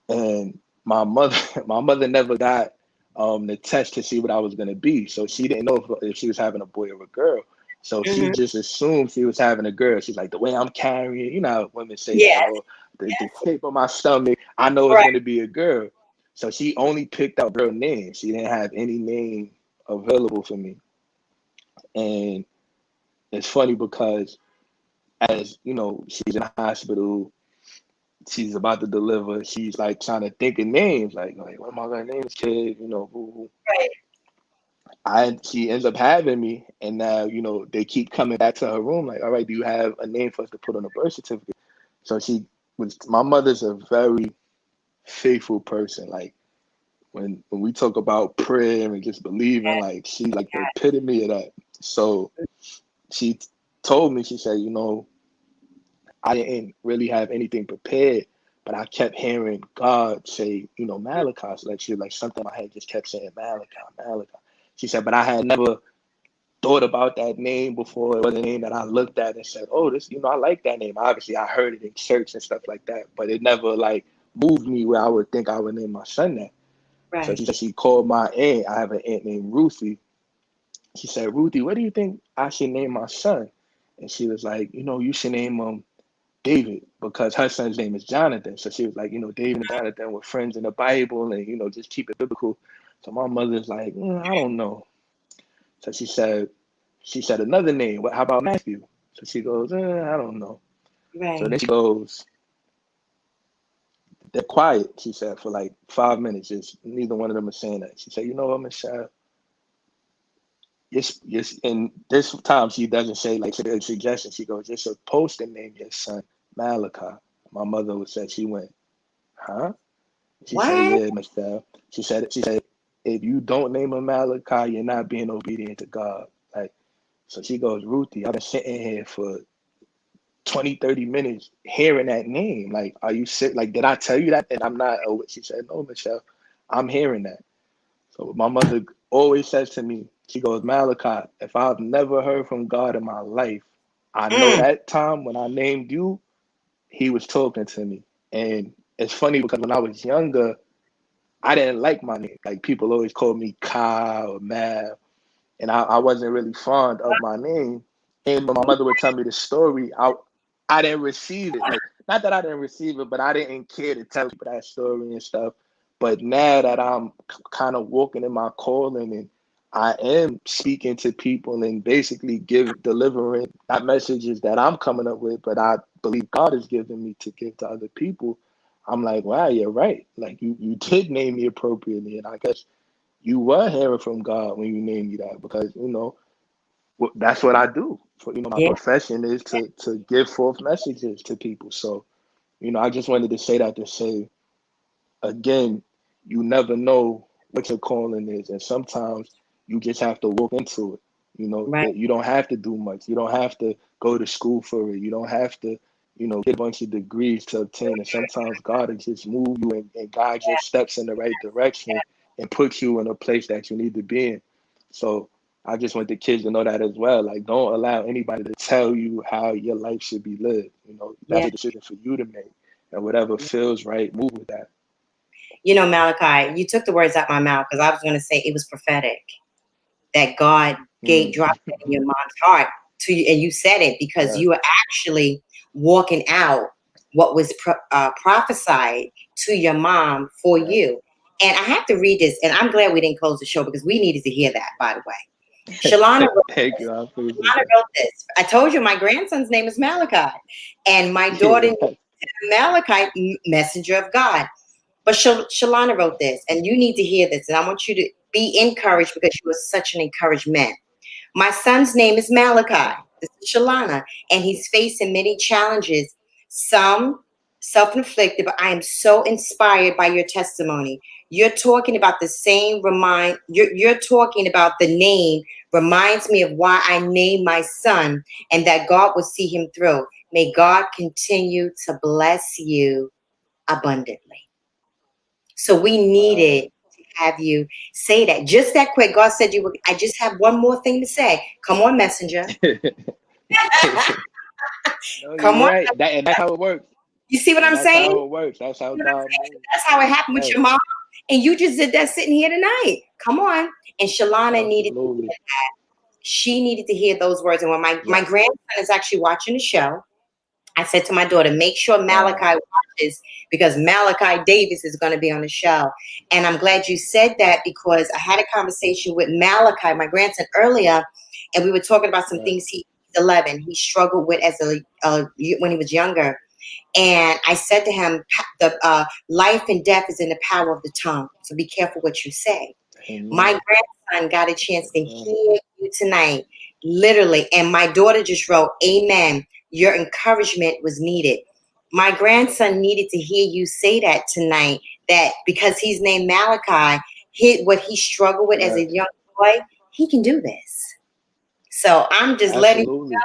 S2: And my mother, my mother never got the test to see what I was gonna be, so she didn't know if she was having a boy or a girl. So she
S1: Mhm.
S2: just assumed she was having a girl. She's like, the way I'm carrying, how women say that,
S1: Yes.
S2: or the shape of my stomach, I know it's
S1: Right.
S2: gonna be a girl. So she only picked out girl names. She didn't have any name available for me. And it's funny because as she's in the hospital, she's about to deliver. She's like trying to think of names, like what am I gonna name this kid? Boo, boo.
S1: Right.
S2: She ends up having me, and now they keep coming back to her room, like, all right, do you have a name for us to put on a birth certificate? So my mother's a very faithful person. Like when we talk about prayer and just believing, like she's like the epitome of that. So she told me, she said, I didn't really have anything prepared, but I kept hearing God say, Malachi. So like she was like something in my head just kept saying Malachi, Malachi. She said, but I had never thought about that name before. It was a name that I looked at and said, oh, this, I like that name. Obviously, I heard it in church and stuff like that, but it never like moved me where I would think I would name my son that. So
S1: Right.
S2: she said she called my aunt. I have an aunt named Ruthie. She said, Ruthie, what do you think I should name my son? And she was like, you should name him David, because her son's name is Jonathan. So she was like, David and Jonathan were friends in the Bible, and just keep it biblical. So my mother's like, I don't know. So she said another name. How about Matthew? So she goes, I don't know. So then
S1: Right.
S2: she goes, they're quiet, she said, for like 5 minutes. Just neither one of them is saying that. She said, you know what, Michelle? Yes, and this time she doesn't say like a suggestion. She goes, you're supposed to name your son Malachi. My mother would say, she went, huh? She said,
S1: What?
S2: yeah, Michelle. She said, if you don't name him Malachi, you're not being obedient to God. Like, so she goes, Ruthie, I've been sitting here for 20, 30 minutes hearing that name. Like, are you sick? Like, did I tell you that? And I'm not. Oh, she said, no, Michelle, I'm hearing that. So my mother always says to me, she goes, Malachi, if I've never heard from God in my life, I know
S1: Mm.
S2: that time when I named you, he was talking to me. And it's funny because when I was younger, I didn't like my name. Like people always called me Kyle or Mav, and I wasn't really fond of my name. And when my mother would tell me the story, I didn't receive it. Like not that I didn't receive it, but I didn't care to tell people that story and stuff. But now that I'm kind of walking in my calling and I am speaking to people and basically delivering not messages that I'm coming up with, but I believe God has given me to give to other people. I'm like, wow, you're right. Like you did name me appropriately, and I guess you were hearing from God when you named me that because that's what I do. For my
S1: Yeah.
S2: profession is to give forth messages to people. So I just wanted to say that to say again, you never know what your calling is, and sometimes you just have to walk into it. You know,
S1: Right.
S2: that you don't have to do much. You don't have to go to school for it. You don't have to, get a bunch of degrees to obtain it. Sometimes God will just move you and guide your steps in the right direction and put you in a place that you need to be in. So I just want the kids to know that as well. Like, don't allow anybody to tell you how your life should be lived. That's
S1: Yeah.
S2: a decision for you to make. And whatever feels right, move with that.
S1: Malachi, you took the words out my mouth, because I was going to say it was prophetic that God dropped it in your mom's heart to you, and you said it because you were actually walking out what was prophesied to your mom for you. And I have to read this, and I'm glad we didn't close the show because we needed to hear that, by the way. Shalana wrote
S2: Thank you. I appreciate
S1: Shalana
S2: that.
S1: wrote this. I told you my grandson's name is Malachi, and my daughter Malachi, messenger of God. But Shalana wrote this, and you need to hear this, and I want you to be encouraged because you are such an encouragement. My son's name is Malachi. This is Shalana, and he's facing many challenges, some self-inflicted, but I am so inspired by your testimony. You're talking about the same you're talking about the name reminds me of why I named my son, and that God will see him through. May God continue to bless you abundantly. So we needed to have you say that. Just that quick. God said you were, I just have one more thing to say. Come on, messenger.
S2: No,
S1: Come
S2: you're
S1: on.
S2: right. And that's how it works.
S1: You see what I'm
S2: That's
S1: saying?
S2: how it works. That's how God moves.
S1: That's how it happened with your mom. And you just did that sitting here tonight. Come on. And Shalana needed to hear that. She needed to hear those words. And when my grandson is actually watching the show, I said to my daughter, make sure Malachi watches, because Malachi Davis is going to be on the show. And I'm glad you said that, because I had a conversation with Malachi, my grandson, earlier, and we were talking about some things he's 11. He struggled with when he was younger. And I said to him, the life and death is in the power of the tongue. So be careful what you say. Amen. My grandson got a chance to hear you tonight, literally. And my daughter just wrote, amen. Your encouragement was needed. My grandson needed to hear you say that tonight, that because he's named Malachi, what he struggled with as a young boy, he can do this. So I'm just letting you know,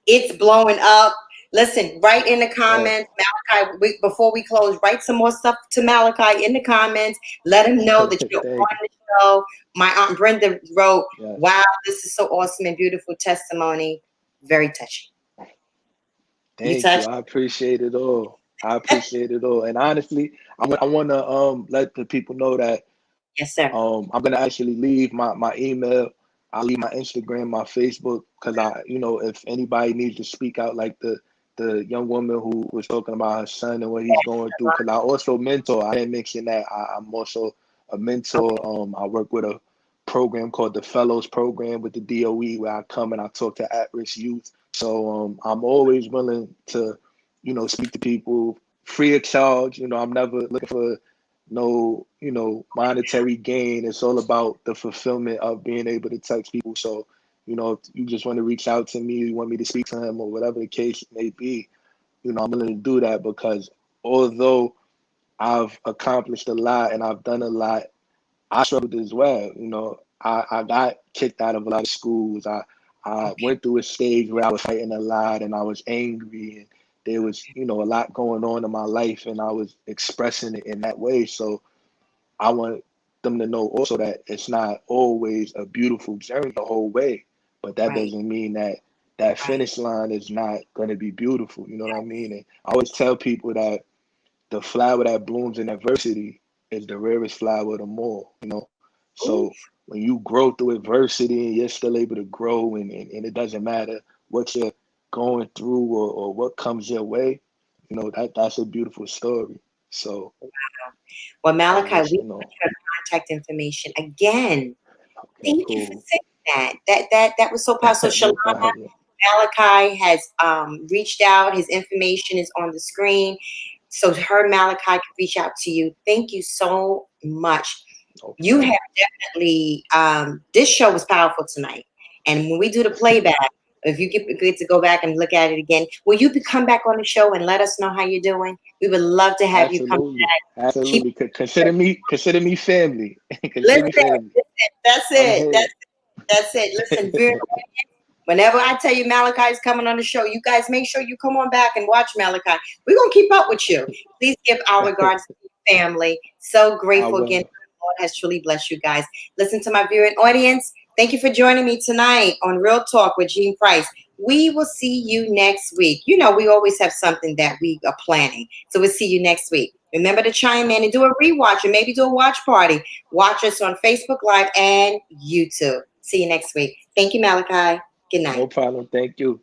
S1: it's blowing up. Listen, write in the comments, Malachi, before we close, write some more stuff to Malachi in the comments. Let him know that you're on the show. My Aunt Brenda wrote, wow, this is so awesome and beautiful testimony. Very touching.
S2: Thank you. I appreciate it all. And honestly, I want to let the people know that
S1: yes, sir.
S2: I'm gonna actually leave my email. I'll leave my Instagram, my Facebook, because if anybody needs to speak out, like the young woman who was talking about her son and what he's going through, because I also mentor. I didn't mention that. I'm also a mentor. I work with a program called the Fellows Program with the DOE, where I come and I talk to at-risk youth. So I'm always willing to, speak to people free of charge. I'm never looking for no, monetary gain. It's all about the fulfillment of being able to touch people. So, if you just want to reach out to me, you want me to speak to him or whatever the case may be, I'm willing to do that, because although I've accomplished a lot and I've done a lot, I struggled as well. I got kicked out of a lot of schools. I went through a stage where I was fighting a lot and I was angry, and there was, a lot going on in my life, and I was expressing it in that way. So I want them to know also that it's not always a beautiful journey the whole way, but that doesn't mean that finish line is not going to be beautiful. You know what I mean? And I always tell people that the flower that blooms in adversity is the rarest flower of them all, So when you grow through adversity and you're still able to grow, and it doesn't matter what you're going through or what comes your way, that's a beautiful story. So,
S1: well, Malachi, we put your contact information again. Thank you for saying that. That was so powerful. So Shalana, Malachi has reached out. His information is on the screen, so Malachi can reach out to you. Thank you so much. You have definitely, this show was powerful tonight. And when we do the playback, if you get to go back and look at it again, will you come back on the show and let us know how you're doing? We would love to have you come back.
S2: Absolutely. Consider me family.
S1: Listen, That's
S2: I'm
S1: it.
S2: here.
S1: That's it. Listen, whenever I tell you Malachi is coming on the show, you guys make sure you come on back and watch Malachi. We're gonna keep up with you. Please give our regards to your family. So
S2: I
S1: grateful again.
S2: will.
S1: The Lord has truly blessed you guys. Listen to my viewing audience. Thank you for joining me tonight on Real Talk with Jean Price. We will see you next week. You know, we always have something that we are planning. So we'll see you next week. Remember to chime in and do a rewatch and maybe do a watch party. Watch us on Facebook Live and YouTube. See you next week. Thank you, Malachi. Good night.
S2: No problem. Thank you.